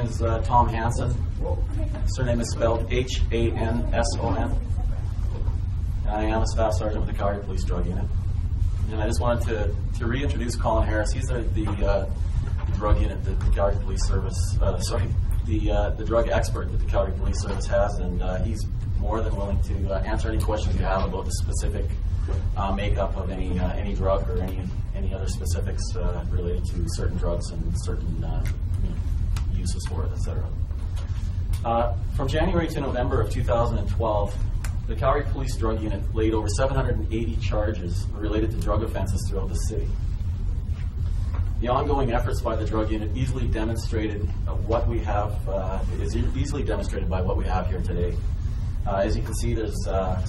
is Tom Hansen. Surname is spelled Hanson. I am a staff sergeant with the Calgary Police Drug Unit. And I just wanted to reintroduce Colin Harris. He's the drug unit that the Calgary Police Service, the drug expert that the Calgary Police Service has, and he's more than willing to answer any questions you have about the specific makeup of any drug or any other specifics related to certain drugs and certain uses for it, etc. From January to November of 2012, the Calgary Police Drug Unit laid over 780 charges related to drug offenses throughout the city. The ongoing efforts by the drug unit easily demonstrated what we have, is easily demonstrated by what we have here today. As you can see, there's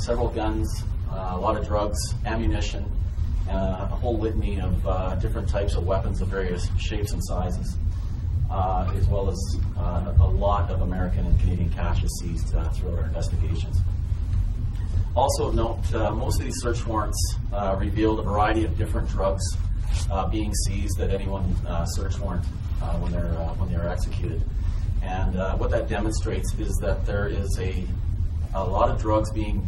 several guns, a lot of drugs, ammunition, a whole litany of different types of weapons of various shapes and sizes, as well as a lot of American and Canadian cash is seized throughout our investigations. Also note, most of these search warrants revealed a variety of different drugs being seized at any one search warrant when they're executed. And what that demonstrates is that there is a lot of drugs being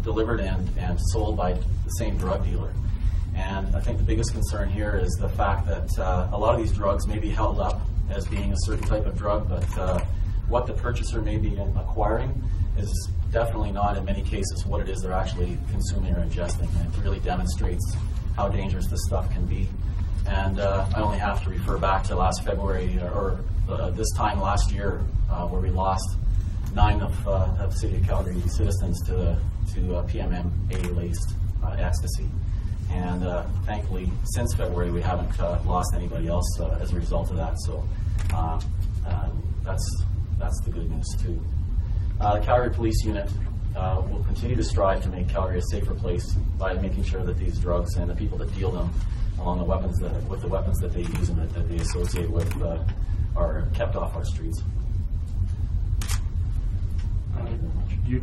delivered and sold by the same drug dealer. And I think the biggest concern here is the fact that a lot of these drugs may be held up as being a certain type of drug, but what the purchaser may be acquiring is definitely not in many cases what it is they're actually consuming or ingesting. And it really demonstrates how dangerous this stuff can be. And I only have to refer back to last February or this time last year where we lost 9 of the City of Calgary citizens to PMMA-laced Ecstasy. And thankfully, since February, we haven't lost anybody else as a result of that. So that's the good news too. The Calgary Police Unit will continue to strive to make Calgary a safer place by making sure that these drugs and the people that deal them, along with the weapons that they use and that they associate with, are kept off our streets. You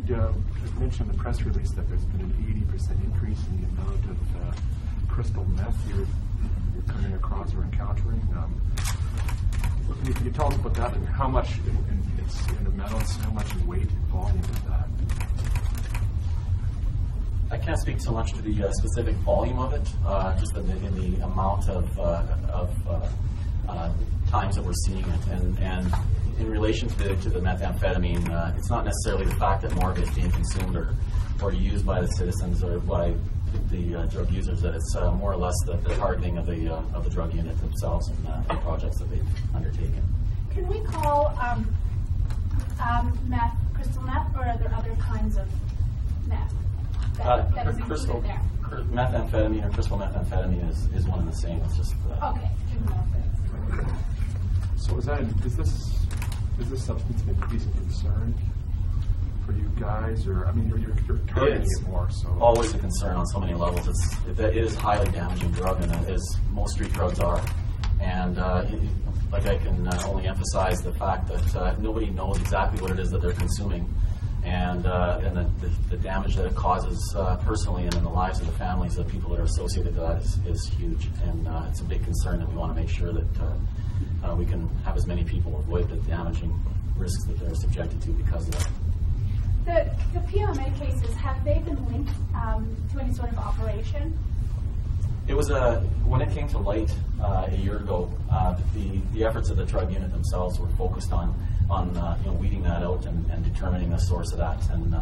mentioned in the press release that there's been an 80% increase in the amount of crystal meth you're coming across or encountering. Can you tell us about that and how much in amounts, how much in weight and volume is that? I can't speak so much to the specific volume of it, just in the amount of times that we're seeing it. And in relation to the methamphetamine, it's not necessarily the fact that more of it is being consumed or used by the citizens or by the drug users, that it's more or less the targeting of the drug unit themselves and the projects that they've undertaken. Can we call meth crystal meth, or are there other kinds of meth that is included there? Methamphetamine or crystal methamphetamine is one and the same. It's just okay. So is this substance an increasing concern for you guys, or I mean, you're targeting it more? So always a concern on so many levels. It is a highly damaging drug, and as most street drugs are. And like I can only emphasize the fact that nobody knows exactly what it is that they're consuming, and the damage that it causes personally and in the lives of the families of the people that are associated with that is huge, and it's a big concern that we want to make sure that we can have as many people avoid the damaging risks that they're subjected to because of that. The PMA cases, have they been linked to any sort of operation? It was when it came to light a year ago, the efforts of the drug unit themselves were focused on weeding that out and determining the source of that. And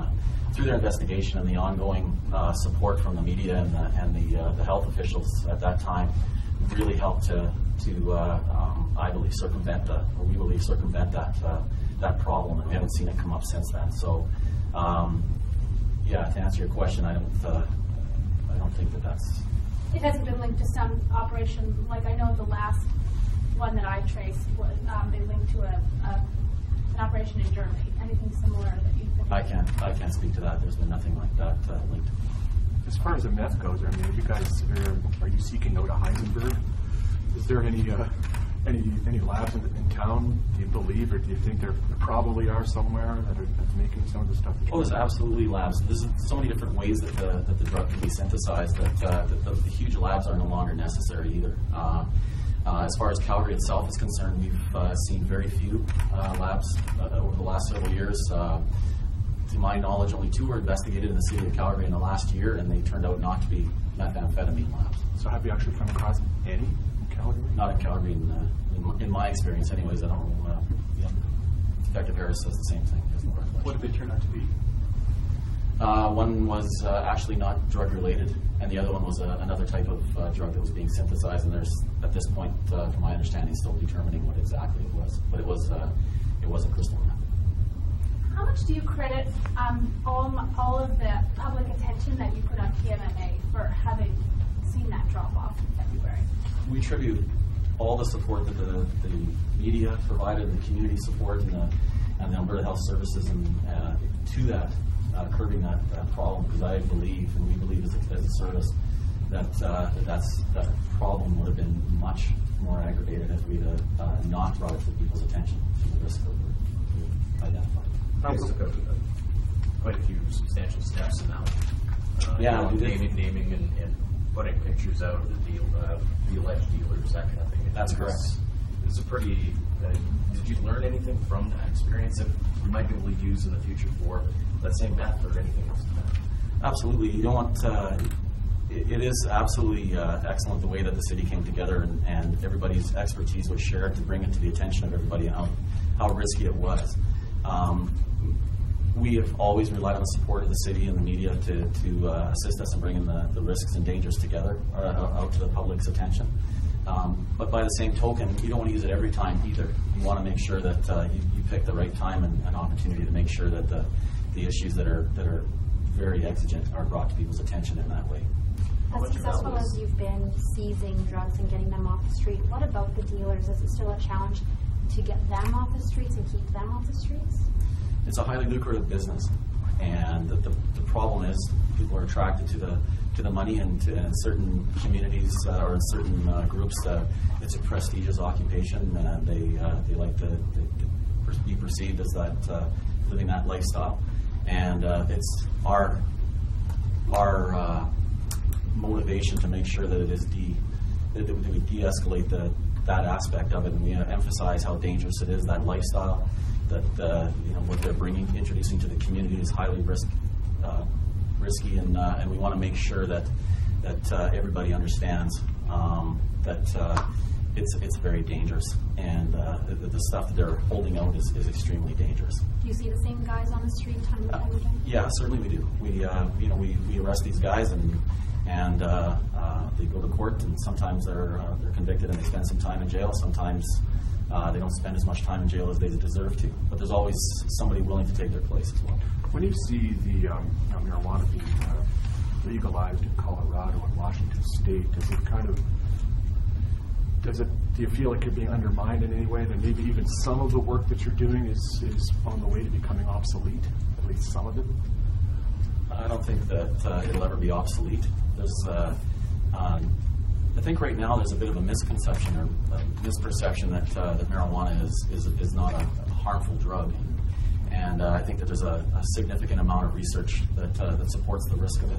through their investigation and the ongoing support from the media and the health officials at that time, really helped to I believe circumvent that problem, and we haven't seen it come up since then. So yeah, to answer your question, I don't think that's. It hasn't been linked to some operation, like I know the last one that I traced was they linked to an operation in Germany. Anything similar that you've been? I can't speak to that. There's been nothing like that linked. As far as the meth goes, I mean, you guys are you seeking out a Heisenberg? Is there any labs in town, do you believe, or do you think there probably are somewhere that's making some of the stuff? Oh, there's absolutely labs. There's so many different ways that the drug can be synthesized that the huge labs are no longer necessary either. As far as Calgary itself is concerned, we've seen very few labs over the last several years. To my knowledge, only 2 were investigated in the city of Calgary in the last year, and they turned out not to be methamphetamine labs. So have you actually come across any in Calgary? Not in Calgary, in my experience anyways. I don't know. Detective Harris says the same thing. What did they turn out to be? One was actually not drug related, and the other one was another type of drug that was being synthesized. And there's, at this point, from my understanding, still determining what exactly it was. But it wasn't crystal meth. How much do you credit all of the public attention that you put on PMMA for having seen that drop off in February? We attribute all the support that the media provided, the community support, and the Alberta Health Services, and to that curbing that problem, because I believe, and we believe as a service, that that problem would have been much more aggravated if we had not brought it to people's attention to the risk that we identified. You guys took quite a few substantial steps in that. Yeah, we did. Naming and putting pictures out of the alleged dealers, that kind of thing. That's correct. It's a pretty. Did you learn anything from that experience that you might be able to use in the future for, let's say, meth or anything else? Absolutely. You don't want. It is absolutely excellent the way that the city came together, and everybody's expertise was shared to bring it to the attention of everybody and how risky it was. We have always relied on the support of the city and the media to assist us in bringing the risks and dangers together out to the public's attention. But by the same token, you don't want to use it every time either. You want to make sure that you pick the right time and opportunity to make sure that the issues that are very exigent are brought to people's attention in that way. As successful as you've been seizing drugs and getting them off the street, what about the dealers? Is it still a challenge to get them off the streets and keep them off the streets? It's a highly lucrative business, and the problem is people are attracted to the money, and in certain communities or in certain groups, it's a prestigious occupation, and they like to be perceived as that living that lifestyle, and it's our motivation to make sure that it is that we de-escalate that aspect of it, and we emphasize how dangerous it is, that lifestyle, that what they're introducing to the community is highly risky, and we want to make sure that everybody understands that it's very dangerous, and the stuff that they're holding out is extremely dangerous. Do you see the same guys on the street time and time again? Yeah, certainly we do. We arrest these guys and they go to court, and sometimes they're convicted and they spend some time in jail. Sometimes they don't spend as much time in jail as they deserve to. But there's always somebody willing to take their place as well. When you see the marijuana being legalized in Colorado and Washington State, do you feel like you're being undermined in any way? That maybe even some of the work that you're doing is on the way to becoming obsolete, at least some of it? I don't think that it'll ever be obsolete. There's, I think right now there's a bit of a misconception or a misperception that marijuana is not a harmful drug, and I think that there's a significant amount of research that supports the risk of it,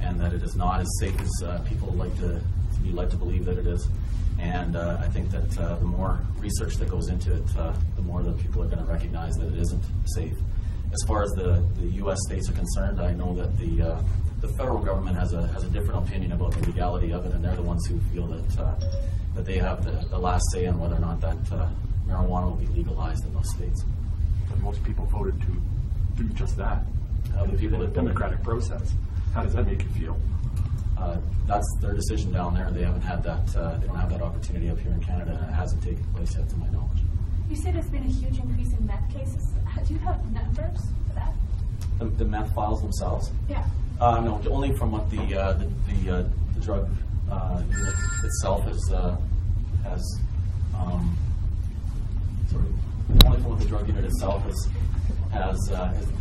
and that it is not as safe as people like to believe that it is. And I think that the more research that goes into it, the more that people are going to recognize that it isn't safe. As far as the U.S. states are concerned, I know that the federal government has a different opinion about the legality of it, and they're the ones who feel that they have the last say on whether or not that marijuana will be legalized in those states. But most people voted to do just that. The people that democratic process. How does that make you feel? That's their decision down there. They haven't had that. They don't have that opportunity up here in Canada, and it hasn't taken place yet, to my knowledge. You said there's been a huge increase in meth cases. Do you have numbers for that? The meth files themselves? Yeah. No, only from what the drug unit itself has. Only from what the drug unit itself has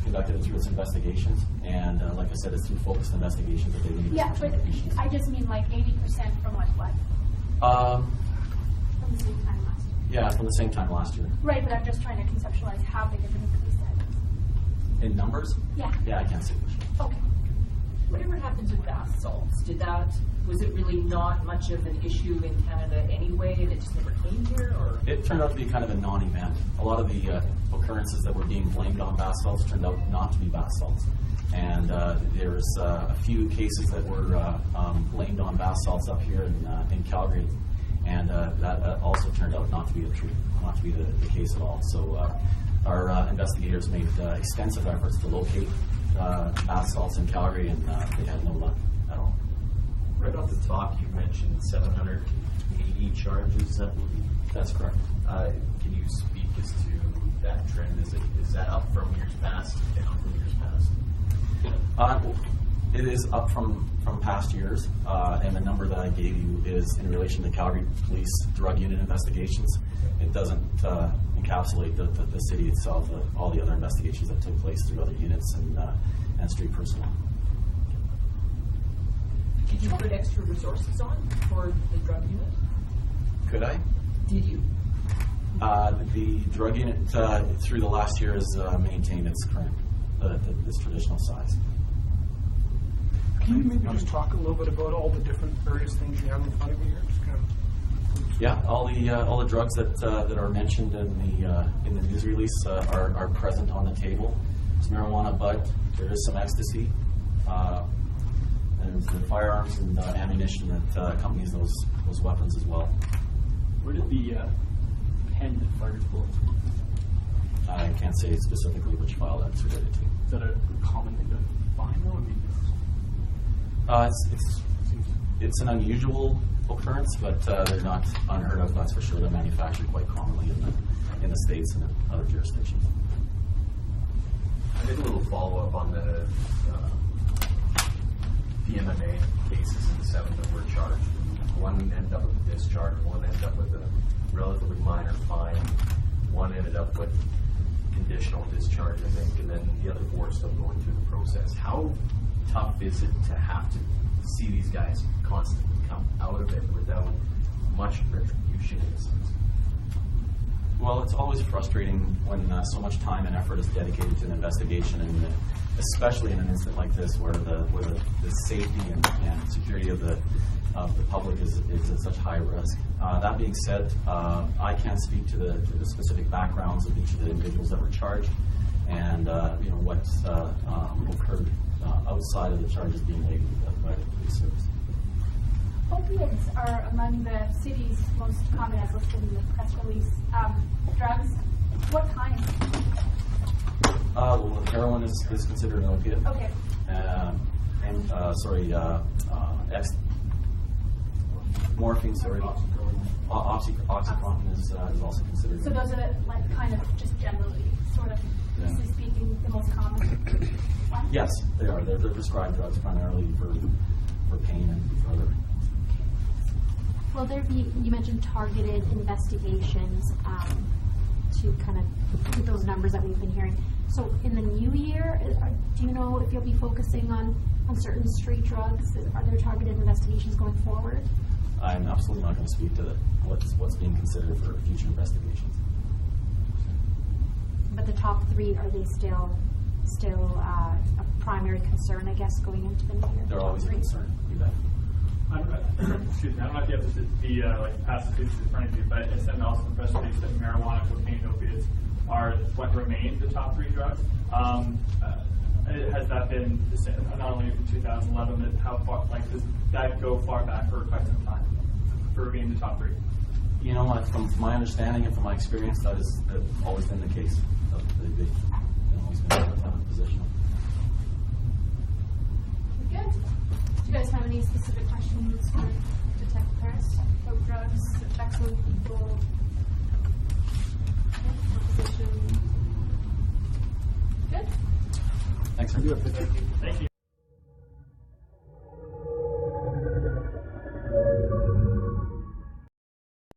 conducted through its investigations, and like I said, it's through focused investigations that they need. Yeah, but I just mean like 80% from what? From the same time last year. Yeah, from the same time last year. Right, but I'm just trying to conceptualize how big of an increase that is. In numbers? Yeah. Yeah, I can't say for sure. Okay. Whatever happened to bath salts? Did that Was it really not much of an issue in Canada anyway, and it just never came here, or? It turned out to be kind of a non-event. A lot of the occurrences that were being blamed on bath salts turned out not to be bath salts. And there was a few cases that were blamed on bath salts up here in Calgary, and that also turned out not to be the case at all. So our investigators made extensive efforts to locate bath salts in Calgary, and they had no luck at all. Right off the top, you mentioned 780 charges, I believe. That's correct. Can you speak as to that trend? Is that up from years past, down from years past? It is up from past years, and the number that I gave you is in relation to Calgary Police Drug Unit investigations. It doesn't encapsulate the city itself, all the other investigations that took place through other units and street personnel. Did you put extra resources on for the drug unit? Could I? Did you? The drug unit through the last year has maintained its current, its traditional size. Can you maybe just talk a little bit about all the different various things you have in front of you here? Just kind of. Yeah, all the drugs that are mentioned in the news release are present on the table. There's marijuana bud. There is some ecstasy. And the firearms and ammunition that accompanies those weapons as well. Where did the pen that fired bullets? I can't say specifically which file that's related to. Is that a common thing to find though? I mean, It's an unusual occurrence, but they're not unheard of. That's for sure. They're manufactured quite commonly in the States and in other jurisdictions. I did a little follow-up on the PMMA cases in the 7 that were charged. One ended up with a discharge, one ended up with a relatively minor fine, one ended up with conditional discharge, I think, and then the other 4 are still going through the process. How tough is it to have to see these guys constantly come out of it without much retribution in a sense? Well, it's always frustrating when so much time and effort is dedicated to an investigation, and especially in an incident like this where the safety and security of the public is at such high risk. That being said, I can't speak to the specific backgrounds of each of the individuals that were charged, and what occurred outside of the charges being laid by the police service. Opiates are among the city's most common, as listed in the press release, drugs. What kind? Well, heroin is considered an opiate. Okay. Morphine, Oxycontin is also considered. So those are like kind of just generally, sort of, loosely speaking, the most common ones? Yes, they are. They're prescribed drugs primarily for pain and for other. Will there be, you mentioned targeted investigations to kind of keep those numbers that we've been hearing. So in the new year, do you know if you'll be focusing on certain street drugs? Are there targeted investigations going forward? I'm absolutely not going to speak to what's being considered for future investigations. But the top 3, are they still a primary concern, I guess, going into the new year? They're always a concern. You bet. Excuse me, I don't know if you have the past cases in front of you, but it said also in the press release that marijuana, cocaine, and opiates are what remain the top 3 drugs. Has that been the same, not only in 2011, but how far, does that go far back for quite some time for being the top 3? You know what, from my understanding and from my experience, that's always been the case. They've always been in that position. Good. Do you guys have any specific questions for Detective Harris about drugs, effects on people, position? Good. Thanks, sir. Thank you.